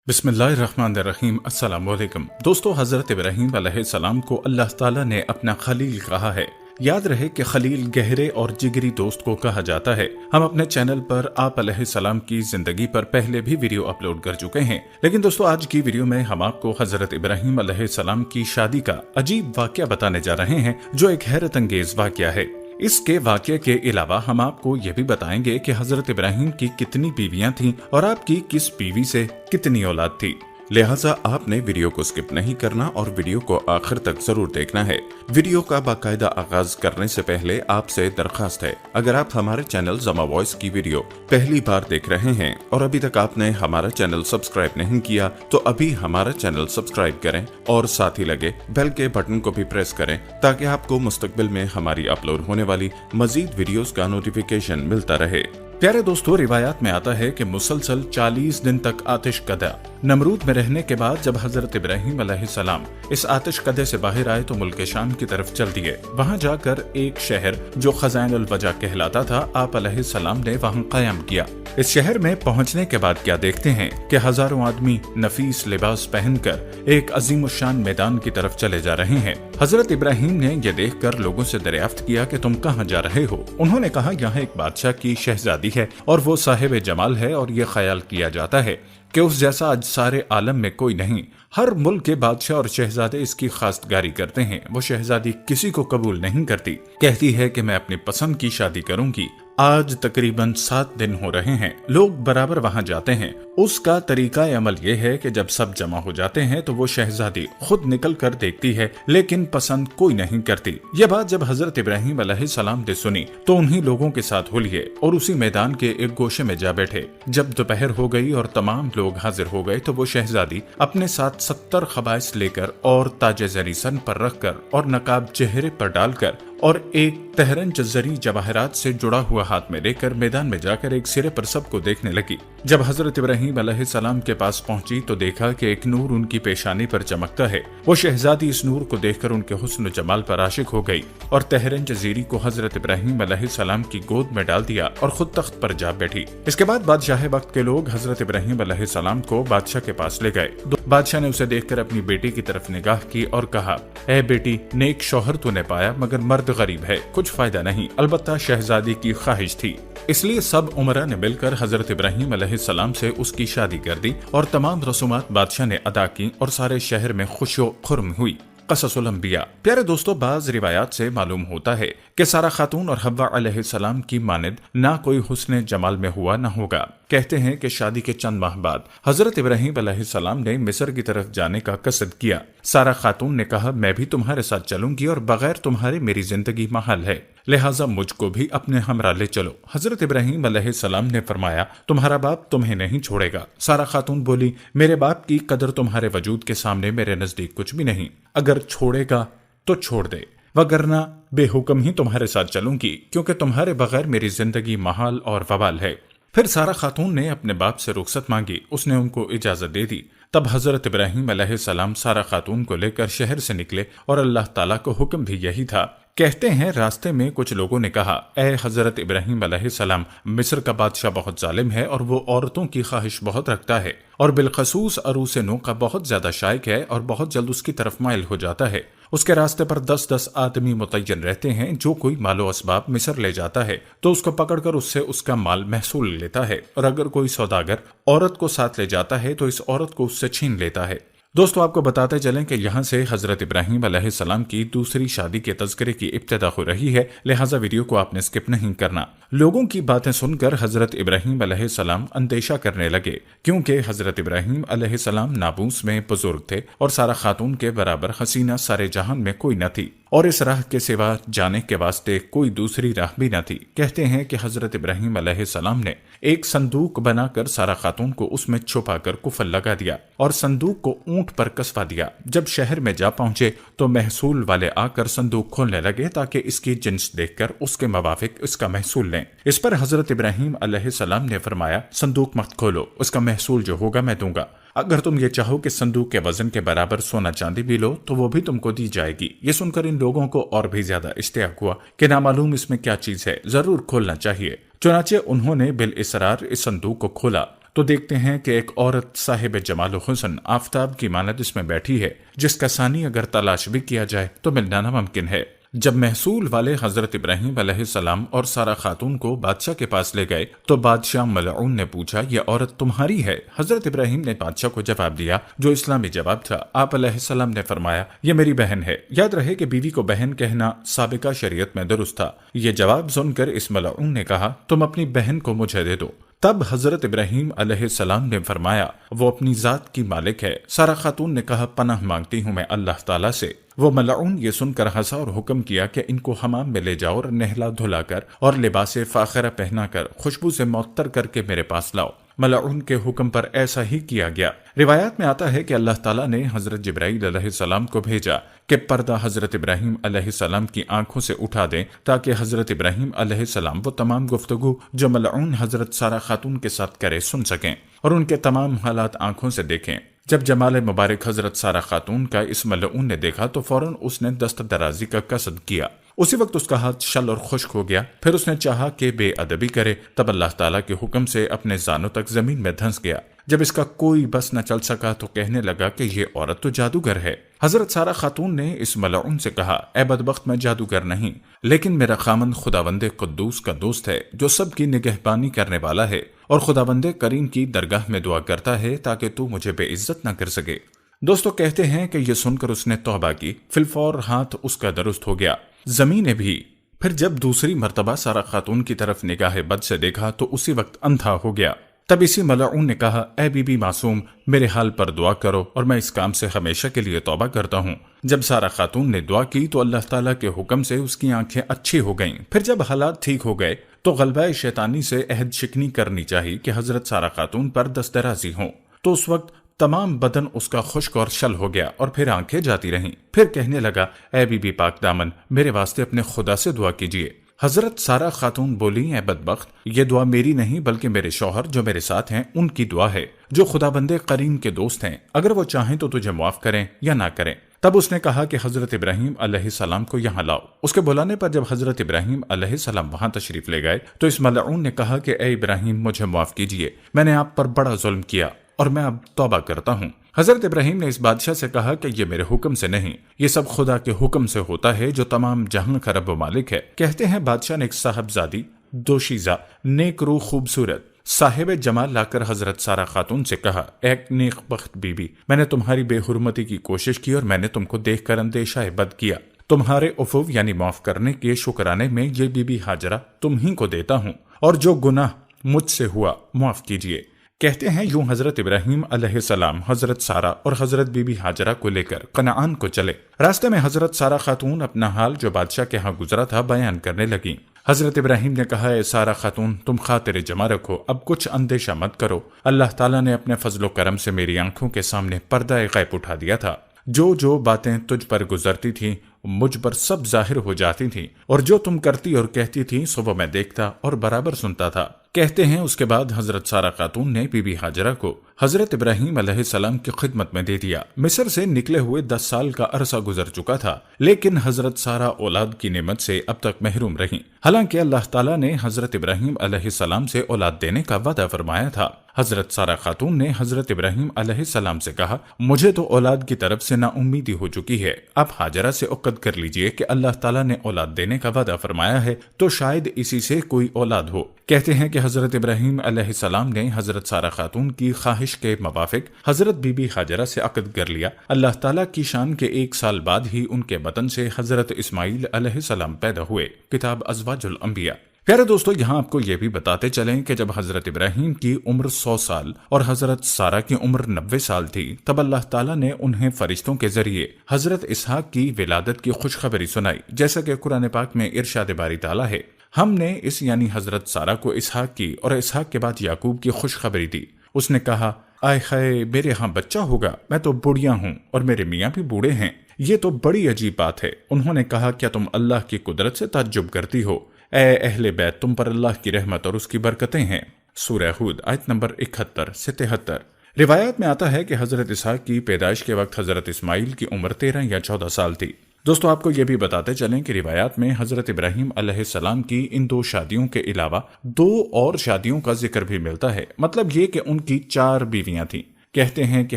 बिस्मिल्लाहिर्रहमानिर्रहीम। अस्सलाम वालेकुम दोस्तों, हजरत इब्राहीम अलैहिस्सलाम को अल्लाह ताला ने अपना खलील कहा है। याद रहे कि खलील गहरे और जिगरी दोस्त को कहा जाता है। हम अपने चैनल पर आप अलैहिस्सलाम की जिंदगी पर पहले भी वीडियो अपलोड कर चुके हैं, लेकिन दोस्तों आज की वीडियो में हम आपको हजरत इब्राहीम अलैहिस्सलाम की शादी का अजीब वाकया बताने जा रहे हैं, जो एक हैरत अंगेज वाकया है। इसके वाकये के अलावा हम आपको ये भी बताएंगे कि हजरत इब्राहीम की कितनी बीवियां थीं और आपकी किस बीवी से कितनी औलाद थी। लिहाजा आपने वीडियो को स्किप नहीं करना और वीडियो को आखिर तक जरूर देखना है। वीडियो का बाकायदा आगाज करने से पहले आपसे दरखास्त है, अगर आप हमारे चैनल ज़मा वॉइस की वीडियो पहली बार देख रहे हैं और अभी तक आपने हमारा चैनल सब्सक्राइब नहीं किया तो अभी हमारा चैनल सब्सक्राइब करें और साथ ही लगे बेल के बटन को भी प्रेस करें ताकि आपको मुस्तकबिल में हमारी अपलोड होने वाली मजीद वीडियोस का नोटिफिकेशन मिलता रहे। प्यारे दोस्तों, रिवायात में आता है कि मुसलसल 40 दिन तक आतिशकदा नमरूद में रहने के बाद जब हजरत इब्राहीम अलैहिस्सलाम इस आतिशकदे से बाहर आए तो मुल्क शाम की तरफ चल दिए। वहां जाकर एक शहर जो खज़ाइनुल वजा कहलाता था, आप अलैहिस्सलाम ने वहां कायम किया। इस शहर में पहुंचने के बाद क्या देखते हैं कि हजारों आदमी नफीस लिबास पहनकर एक अजीमुशान मैदान की तरफ चले जा रहे हैं। हजरत इब्राहीम ने यह देखकर लोगों से दरियाफ्त किया कि तुम कहाँ जा रहे हो। उन्होंने कहा, यहाँ एक बादशाह की शहजादी है और वो साहिब जमाल है और ये ख्याल किया जाता है कि उस जैसा आज सारे आलम में कोई नहीं। हर मुल्क के बादशाह और शहजादे इसकी खास्तगारी करते हैं। वो शहजादी किसी को कबूल नहीं करती, कहती है कि मैं अपनी पसंद की शादी करूंगी। आज तकरीबन 7 दिन हो रहे हैं, लोग बराबर वहां जाते हैं। उसका तरीका अमल ये है कि जब सब जमा हो जाते हैं तो वो शहजादी खुद निकल कर देखती है, लेकिन पसंद कोई नहीं करती। यह बात जब हजरत इब्राहीम अलैहिस्सलाम ने सुनी तो उन्हीं लोगों के साथ हो लिए और उसी मैदान के एक गोशे में जा बैठे। जब दोपहर हो गई और तमाम लोग हाजिर हो गए तो वो शहजादी अपने साथ 70 खबाइस लेकर और ताजे जरी सन पर रखकर और नकाब चेहरे पर डालकर और एक तहरंज जरी जवाहरात से जुड़ा हुआ हाथ में लेकर मैदान में जाकर एक सिरे पर सबको देखने लगी। जब हजरत इब्राहीम अलैहिस्सलाम के पास पहुंची तो देखा कि एक नूर उनकी पेशानी पर चमकता है। वो शहजादी इस नूर को देखकर उनके हुस्न जमाल पर आशिक हो गई और तहरंज जरी को हजरत इब्राहीम अलैहिस्सलाम की गोद में डाल दिया और खुद तख्त पर जा बैठी। इसके बाद बादशाह वक्त के लोग हजरत इब्राहीम अलैहिस्सलाम को बादशाह के पास ले गए। बादशाह ने उसे देखकर अपनी बेटी की तरफ निगाह की और कहा, ए बेटी, नेक शौहर तूने पाया मगर मर्द गरीब है, कुछ फायदा नहीं। अलबत्ता शहजादी की ख्वाहिश थी, इसलिए सब उमरा ने मिलकर हजरत इब्राहीम अलैहिस्सलाम से उसकी शादी कर दी और तमाम रसूमात बादशाह ने अदा की और सारे शहर में खुशो खुर्म हुई। क़ससुल अंबिया। प्यारे दोस्तों, बाज रिवायात से मालूम होता है कि सारा खातून और हव्वा अलैहिस्सलाम की मानिद ना कोई हुस्न जमाल में हुआ ना होगा। कहते हैं कि शादी के चंद माह बाद हजरत इब्राहीम अलैहिस्सलाम ने मिस्र की तरफ जाने का कसद किया। सारा खातून ने कहा, मैं भी तुम्हारे साथ चलूंगी और बगैर तुम्हारे मेरी जिंदगी महल है, लिहाजा मुझको भी अपने हमरा ले चलो। हजरत इब्राहीम अलैहिस्सलाम ने फरमाया, तुम्हारा बाप तुम्हें नहीं छोड़ेगा। सारा खातून बोली, मेरे बाप की कदर तुम्हारे वजूद के सामने मेरे नजदीक कुछ भी नहीं, अगर छोड़ेगा तो छोड़ दे, वगरना बेहुक्म ही तुम्हारे साथ चलूंगी, क्योंकि तुम्हारे बगैर मेरी जिंदगी महाल और वबाल है। फिर सारा खातून ने अपने बाप से रुखसत मांगी, उसने उनको इजाजत दे दी। तब हजरत इब्राहीम अलैहिस्सलाम सारा खातून को लेकर शहर से निकले और अल्लाह ताला को हुक्म भी यही था। कहते हैं रास्ते में कुछ लोगों ने कहा, ए हजरत इब्राहीम अलैहिस्सलाम, मिस्र का बादशाह बहुत जालिम है और वो औरतों की ख्वाहिश बहुत रखता है और बिलखसूस अरूस नू का बहुत ज्यादा शायक है और बहुत जल्द उसकी तरफ माइल हो जाता है। उसके रास्ते पर 10-10 आदमी मुतय्यन रहते हैं। जो कोई मालो असबाब मिस्र ले जाता है तो उसको पकड़कर उससे उसका माल महसूल लेता है, और अगर कोई सौदागर औरत को साथ ले जाता है तो इस औरत को उससे छीन लेता है। दोस्तों, आपको बताते चलें कि यहाँ से हजरत इब्राहीम अलैहिस्सलाम की दूसरी शादी के तज़किरे की इब्तिदा हो रही है, लिहाजा वीडियो को आपने स्किप नहीं करना। लोगों की बातें सुनकर हजरत इब्राहीम अलैहिस्सलाम अंदेशा करने लगे, क्योंकि हजरत इब्राहीम अलैहिस्सलाम नाबूस में बुजुर्ग थे और सारा खातून के बराबर हसीना सारे जहान में कोई न थी और इस राह के सिवा जाने के वास्ते कोई दूसरी राह भी न थी। कहते हैं कि हजरत इब्राहीम अलैहिस्सलाम ने एक संदूक बनाकर सारा खातून को उसमें छुपाकर कुफल लगा दिया और संदूक को ऊंट पर कसवा दिया। जब शहर में जा पहुंचे तो महसूल वाले आकर संदूक खोलने लगे ताकि इसकी जिन्स देखकर उसके मुवाफिक इसका महसूल लें। इस पर हजरत इब्राहीम अलैहिस्सलाम ने फरमाया, संदूक मत खोलो, उसका महसूल जो होगा मैं दूंगा। अगर तुम ये चाहो कि संदूक के वजन के बराबर सोना चांदी भी लो तो वो भी तुमको दी जाएगी। ये सुनकर इन लोगों को और भी ज्यादा इश्तियाक हुआ कि नामालूम इसमें क्या चीज है, जरूर खोलना चाहिए। चुनाचे उन्होंने बिल इसरार इस संदूक को खोला تو دیکھتے ہیں کہ ایک عورت صاحب جمال و حسن آفتاب کی مانند اس میں بیٹھی ہے، جس کا ثانی اگر تلاش بھی کیا جائے تو ملنا ناممکن ہے۔ جب محصول والے حضرت ابراہیم علیہ السلام اور سارہ خاتون کو بادشاہ کے پاس لے گئے تو بادشاہ ملعون نے پوچھا، یہ عورت تمہاری ہے؟ حضرت ابراہیم نے بادشاہ کو جواب دیا جو اسلامی جواب تھا۔ آپ علیہ السلام نے فرمایا، یہ میری بہن ہے۔ یاد رہے کہ بیوی کو بہن کہنا سابقہ شریعت میں درست تھا۔ یہ جواب سن کر اس ملعون نے کہا، تم اپنی بہن کو مجھے دے دو۔ تب حضرت ابراہیم علیہ السلام نے فرمایا، وہ اپنی ذات کی مالک ہے۔ سارہ خاتون نے کہا، پناہ مانگتی ہوں میں اللہ تعالیٰ سے۔ وہ ملعون یہ سن کر ہنسا اور حکم کیا کہ ان کو حمام میں لے جاؤ اور نہلا دھلا کر اور لباس فاخرہ پہنا کر خوشبو سے معطر کر کے میرے پاس لاؤ۔ ملعون کے حکم پر ایسا ہی کیا گیا۔ روایات میں آتا ہے کہ اللہ تعالیٰ نے حضرت جبرائیل علیہ السلام کو بھیجا کہ پردہ حضرت ابراہیم علیہ السلام کی آنکھوں سے اٹھا دیں تاکہ حضرت ابراہیم علیہ السلام وہ تمام گفتگو جو ملعون حضرت سارہ خاتون کے ساتھ کرے سن سکیں اور ان کے تمام حالات آنکھوں سے دیکھیں۔ جب جمال مبارک حضرت سارہ خاتون کا اس ملعون نے دیکھا تو فوراً اس نے دست درازی کا قصد کیا۔ اسی وقت اس کا ہاتھ شل اور خشک ہو گیا۔ پھر اس نے چاہا کہ بے ادبی کرے، تب اللہ تعالیٰ کے حکم سے اپنے زانوں تک زمین میں دھنس گیا۔ جب اس کا کوئی بس نہ چل سکا تو کہنے لگا کہ یہ عورت تو جادوگر ہے۔ حضرت سارہ خاتون نے اس ملعون سے کہا، اے بدبخت، میں جادوگر نہیں، لیکن میرا خامند خداوند قدوس کا دوست ہے جو سب کی نگہبانی کرنے والا ہے اور خداوند کریم کی درگاہ میں دعا کرتا ہے تاکہ تو مجھے بے عزت نہ کر سکے۔ دوستو کہتے ہیں کہ یہ سن کر اس نے توبہ کی، فی الفور ہاتھ اس کا درست ہو گیا، زمین بھی۔ پھر جب دوسری مرتبہ سارہ خاتون کی طرف نگاہ بد سے دیکھا تو اسی وقت اندھا ہو گیا۔ تب اسی ملعون نے کہا، اے بی بی معصوم، میرے حال پر دعا کرو اور میں اس کام سے ہمیشہ کے لیے توبہ کرتا ہوں۔ جب سارہ خاتون نے دعا کی تو اللہ تعالیٰ کے حکم سے اس کی آنکھیں اچھی ہو گئیں۔ پھر جب حالات ٹھیک ہو گئے تو غلبہ شیطانی سے عہد شکنی کرنی چاہی کہ حضرت سارہ خاتون پر دسترازی ہوں، تو اس وقت تمام بدن اس کا خشک اور شل ہو گیا اور پھر آنکھیں جاتی رہیں۔ پھر کہنے لگا، اے بی بی پاک دامن، میرے واسطے اپنے خدا سے دعا کیجیے۔ حضرت سارہ خاتون بولی، اے بدبخت، یہ دعا میری نہیں بلکہ میرے شوہر جو میرے ساتھ ہیں ان کی دعا ہے، جو خداوند کریم کے دوست ہیں، اگر وہ چاہیں تو تجھے معاف کریں یا نہ کریں۔ تب اس نے کہا کہ حضرت ابراہیم علیہ السلام کو یہاں لاؤ۔ اس کے بلانے پر جب حضرت ابراہیم علیہ السلام وہاں تشریف لے گئے تو اس ملعون نے کہا کہ اے ابراہیم، مجھے معاف کیجیے، میں نے آپ پر بڑا ظلم کیا اور میں اب توبہ کرتا ہوں۔ حضرت ابراہیم نے اس بادشاہ سے کہا کہ یہ میرے حکم سے نہیں، یہ سب خدا کے حکم سے ہوتا ہے جو تمام جہاں کا رب و مالک ہے۔ کہتے ہیں بادشاہ نے ایک صاحبزادی، دوشیزہ، نیک روح، خوبصورت، صاحب جمال لا کر حضرت سارہ خاتون سے کہا، ایک نیک بخت بی بی، میں نے تمہاری بے حرمتی کی کوشش کی اور میں نے تم کو دیکھ کر اندیشہ بد کیا۔ تمہارے عفو یعنی معاف کرنے کے شکرانے میں یہ بی بی ہاجرہ تم ہی کو دیتا ہوں، اور جو گناہ مجھ سے ہوا معاف کیجیے۔ کہتے ہیں یوں حضرت ابراہیم علیہ السلام حضرت سارہ اور حضرت بی بی ہاجرہ کو لے کر کنعان کو چلے۔ راستے میں حضرت سارہ خاتون اپنا حال جو بادشاہ کے ہاں گزرا تھا بیان کرنے لگیں۔ حضرت ابراہیم نے کہا، اے سارہ خاتون، تم خاطر جمع رکھو، اب کچھ اندیشہ مت کرو۔ اللہ تعالیٰ نے اپنے فضل و کرم سے میری آنکھوں کے سامنے پردہ غیب اٹھا دیا تھا۔ جو باتیں تجھ پر گزرتی تھیں مجھ پر سب ظاہر ہو جاتی تھیں، اور جو تم کرتی اور کہتی تھی صبح میں دیکھتا اور برابر سنتا تھا۔ کہتے ہیں اس کے بعد حضرت سارہ خاتون نے بی بی ہاجرہ کو حضرت ابراہیم علیہ السلام کی خدمت میں دے دیا۔ مصر سے نکلے ہوئے 10 سال کا عرصہ گزر چکا تھا، لیکن حضرت سارہ اولاد کی نعمت سے اب تک محروم رہیں، حالانکہ اللہ تعالیٰ نے حضرت ابراہیم علیہ السلام سے اولاد دینے کا وعدہ فرمایا تھا۔ حضرت سارہ خاتون نے حضرت ابراہیم علیہ السلام سے کہا، مجھے تو اولاد کی طرف سے نا امیدی ہو چکی ہے، اب ہاجرہ سے عقد کر لیجئے کہ اللہ تعالیٰ نے اولاد دینے کا وعدہ فرمایا ہے تو شاید اسی سے کوئی اولاد ہو۔ کہتے ہیں کہ حضرت ابراہیم علیہ السلام نے حضرت سارہ خاتون کی خواہش کے موافق حضرت بی بی ہاجرہ سے عقد کر لیا۔ اللہ تعالیٰ کی شان کے 1 سال بعد ہی ان کے بطن سے حضرت اسماعیل علیہ السلام پیدا ہوئے۔ کتاب ازواج الانبیاء۔ پیارے دوستو، یہاں آپ کو یہ بھی بتاتے چلیں کہ جب حضرت ابراہیم کی عمر 100 سال اور حضرت سارہ کی عمر 90 سال تھی، تب اللہ تعالیٰ نے انہیں فرشتوں کے ذریعے حضرت اسحاق کی ولادت کی خوشخبری سنائی، جیسا کہ قرآن پاک میں ارشاد باری تعالیٰ ہے، ہم نے اس یعنی حضرت سارہ کو اسحاق کی اور اسحاق کے بعد یعقوب کی خوشخبری دی۔ اس نے کہا، آئے خائے، میرے ہاں بچہ ہوگا، میں تو بوڑھیا ہوں اور میرے میاں بھی بوڑھے ہیں، یہ تو بڑی عجیب بات ہے۔ انہوں نے کہا، کیا تم اللہ کی قدرت سے تعجب کرتی ہو؟ اے اہل بیت، تم پر اللہ کی رحمت اور اس کی برکتیں ہیں۔ سورہ ہود آیت نمبر 71 سے 73۔ روایات میں آتا ہے کہ حضرت اسحاق کی پیدائش کے وقت حضرت اسماعیل کی عمر 13 یا 14 سال تھی۔ दोस्तों आपको ये भी बताते चलें कि रिवायात में हजरत इब्राहिम अलैहिस्सलाम की इन 2 शादियों के अलावा 2 और शादियों का जिक्र भी मिलता है। मतलब ये कि उनकी 4 बीवियां थीं। कहते हैं कि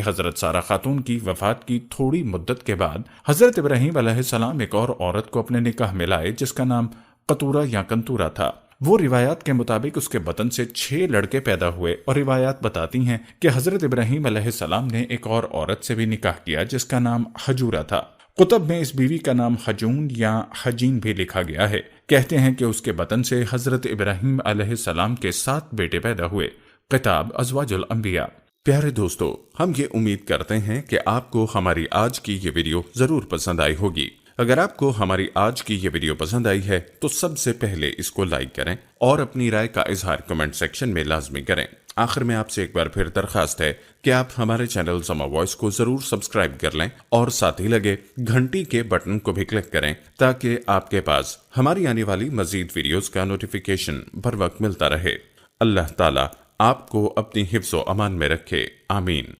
हजरत सारा खातून की वफात की थोड़ी मुद्दत के बाद हजरत इब्राहिम अलैहिस्सलाम एक और औरत को अपने निकाह में लाए जिसका नाम कतूरा या कंतूरा था। वो रिवायात के मुताबिक उसके बतन से 6 लड़के पैदा हुए और रिवायात बताती हैं कि हजरत इब्राहिम अलैहिस्सलाम ने एक और औरत से भी निकाह किया जिसका नाम हजूरा था। कुतब में इस बीवी का नाम हजून या हजीन भी लिखा गया है। कहते हैं कि उसके बतन से हजरत इब्राहिम अलैहिस्सलाम के 7 बेटे पैदा हुए। किताब अज़वाजुल अंबिया। प्यारे दोस्तों, हम ये उम्मीद करते हैं कि आपको हमारी आज की ये वीडियो जरूर पसंद आई होगी। अगर आपको हमारी आज की ये वीडियो पसंद आई है तो सबसे पहले इसको लाइक करें और अपनी राय का इजहार कमेंट सेक्शन में लाजमी करें। आखिर में आपसे एक बार फिर दरखास्त है कि आप हमारे चैनल समा वॉइस को जरूर सब्सक्राइब कर लें और साथ ही लगे घंटी के बटन को भी क्लिक करें ताकि आपके पास हमारी आने वाली मजीद वीडियोस का नोटिफिकेशन बर वक्त मिलता रहे। अल्लाह ताला आपको अपनी हिफ्ज़ो अमान में रखे। आमीन।